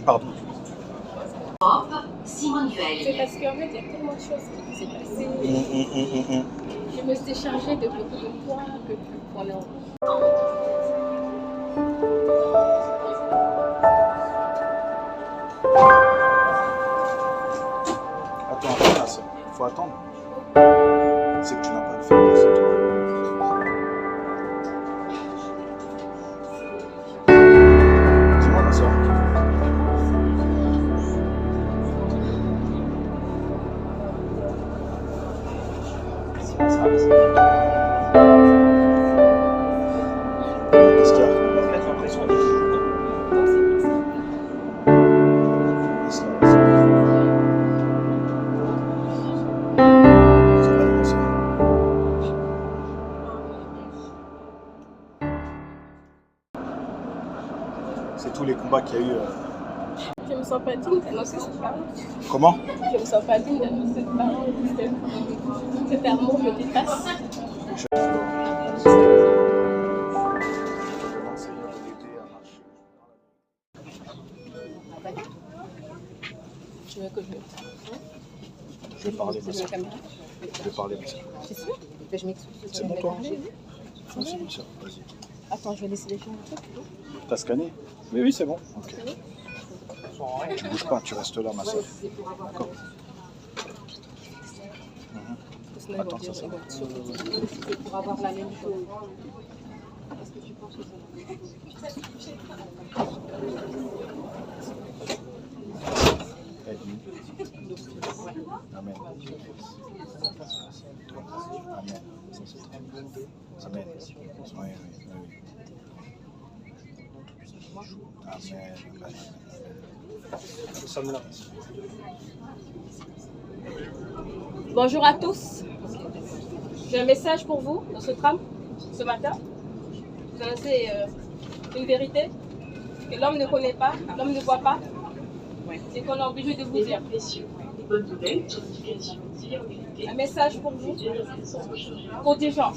Pardon. Simone Veil. C'est parce qu'en fait, il y a tellement de choses qui s'est passé. Je me suis déchargée de beaucoup de poids que on est en... Attends, il faut attendre. C'est que tu n'as pas le fait, c'est tout. Dis-moi, ma soeur. Qu'est-ce qu'il y a? C'est tous les combats qu'il y a eu. Je me sens pas digne d'annoncer cette parole. Comment? Je me sens pas digne d'annoncer cette parole. Cet amour me dépasse. Tu veux que je vais parler, ma soeur. Je vais parler, ma soeur. C'est sûr? Je m'excuse. C'est bon, toi? Non, c'est bon, ça. Vas-y. Attends, je vais laisser les gens un peu. T'as scanné? Oui, oui, c'est bon. Ok. Tu bouges pas, tu restes là, ma soeur. D'accord. Attends, ça, c'est bon. C'est pour avoir la même chose. Est-ce que tu penses que Amen. Amen. Amen. Oui, oui, oui. Amen. Bonjour à tous. J'ai un message pour vous dans ce tram ce matin. Vous annoncez une vérité que l'homme ne connaît pas, l'homme ne voit pas, et qu'on est obligé de vous dire. Un message pour vous, contingent.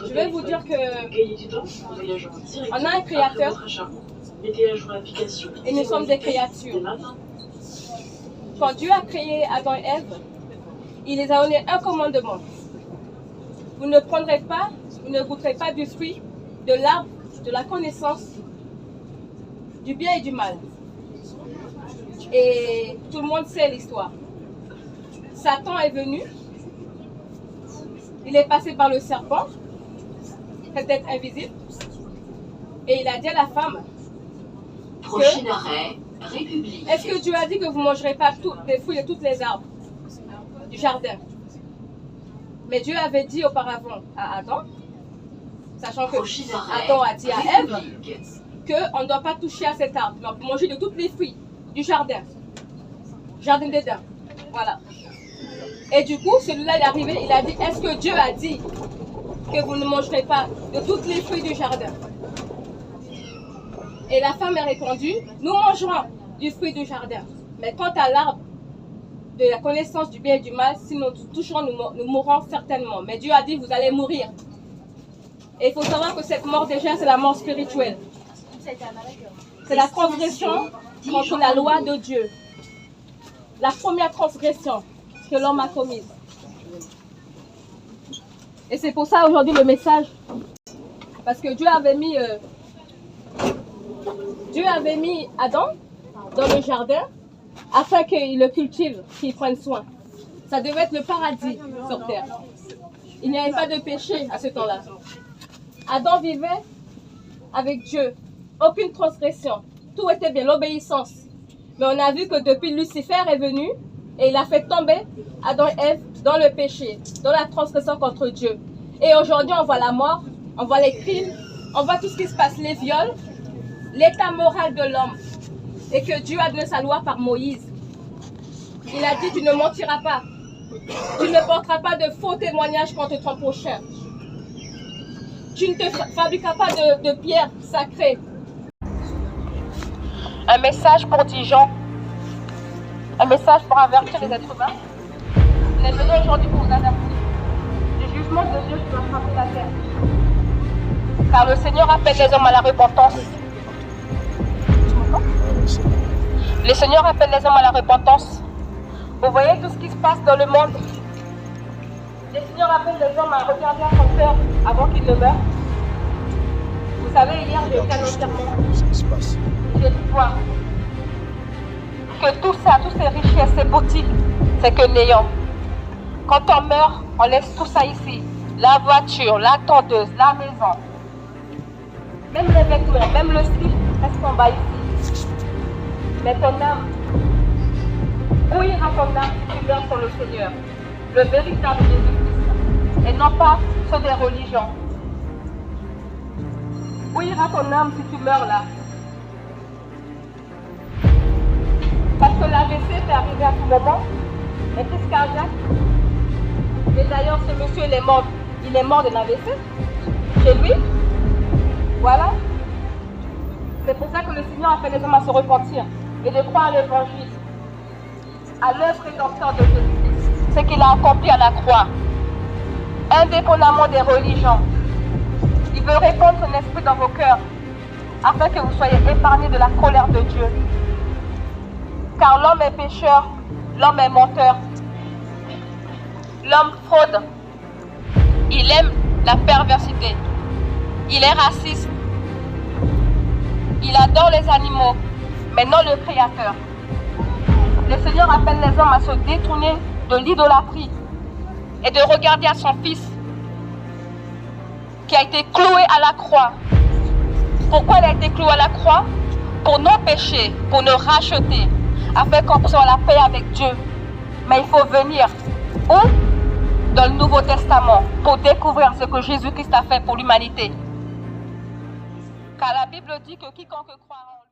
Je vais vous dire que on a un créateur et nous sommes des créatures. Quand Dieu a créé Adam et Ève, il les a donné un commandement. Vous ne prendrez pas, vous ne goûterez pas du fruit de l'arbre de la connaissance du bien et du mal. Et tout le monde sait l'histoire. Satan est venu, il est passé par le serpent, cette tête invisible, et il a dit à la femme Prochain arrêt, République. Est-ce que Dieu a dit que vous ne mangerez pas des fruits de toutes les arbres du jardin? Mais Dieu avait dit auparavant à Adam, sachant que Adam a dit à Ève qu'on ne doit pas toucher à cet arbre, mais on peut manger de tous les fruits du jardin. Jardin d'Éden. Voilà. Et du coup, celui-là, il est arrivé, il a dit, est-ce que Dieu a dit que vous ne mangerez pas de tous les fruits du jardin? Et la femme a répondu, nous mangerons du fruit du jardin. Mais quant à l'arbre de la connaissance du bien et du mal, si nous toucherons, nous mourrons certainement. Mais Dieu a dit, vous allez mourir. Et il faut savoir que cette mort déjà, c'est la mort spirituelle. C'est la transgression contre la loi de Dieu. La première transgression que l'homme a commise. Et c'est pour ça aujourd'hui le message. Parce que Dieu avait mis Adam dans le jardin afin qu'il le cultive, qu'il prenne soin. Ça devait être le paradis sur terre. Il n'y avait pas de péché à ce temps-là. Adam vivait avec Dieu. Aucune transgression. Tout était bien, l'obéissance. Mais on a vu que depuis Lucifer est venu et il a fait tomber Adam et Ève dans le péché, dans la transgression contre Dieu. Et aujourd'hui, on voit la mort, on voit les crimes, on voit tout ce qui se passe, les viols, l'état moral de l'homme. Et que Dieu a donné sa loi par Moïse. Il a dit, tu ne mentiras pas. Tu ne porteras pas de faux témoignages contre ton prochain. Tu ne te fabriqueras pas de pierres sacrées. Un message pour Dijon. Un message pour avertir les êtres humains. On est venu aujourd'hui pour vous avertir du jugement de Dieu qui doit frapper la terre. Car le Seigneur appelle les hommes à la repentance. Tu m'entends? Le Seigneur appelle les hommes à la repentance. Vous voyez tout ce qui se passe dans le monde. Le Seigneur appelle les hommes à regarder à son cœur avant qu'il ne meure. Vous savez, hier, j'ai été à l'enterrement. Ce qui se passe. J'ai pu voir que tout ça, toutes ces richesses, ces boutiques, c'est que néant. Quand on meurt, on laisse tout ça ici. La voiture, la tondeuse, la maison. Même les vêtements, même le slip, reste en bas ici. Mais ton âme, où ira ton âme si tu meurs sans le Seigneur, le véritable Jésus-Christ, et non pas ceux des religions? Où ira ton âme si tu meurs là? Parce que l'AVC peut arriver à tout moment, et crise cardiaque. Et d'ailleurs, ce monsieur, il est mort de l'AVC, chez lui. Voilà. C'est pour ça que le Seigneur appelle les hommes à se repentir et de croire à l'évangile, à l'œuvre rédempteur de Jésus-Christ, ce qu'il a accompli à la croix, indépendamment des religions. Il veut répandre son esprit dans vos cœurs, afin que vous soyez épargnés de la colère de Dieu. Car l'homme est pécheur, l'homme est menteur, l'homme fraude, il aime la perversité, il est raciste, il adore les animaux, mais non le Créateur. Le Seigneur appelle les hommes à se détourner de l'idolâtrie et de regarder à son Fils qui a été cloué à la croix. Pourquoi il a été cloué à la croix? Pour nos péchés, pour nous racheter, afin qu'on puisse avoir la paix avec Dieu. Mais il faut venir où? Dans le Nouveau Testament, pour découvrir ce que Jésus-Christ a fait pour l'humanité. Car la Bible dit que quiconque croit en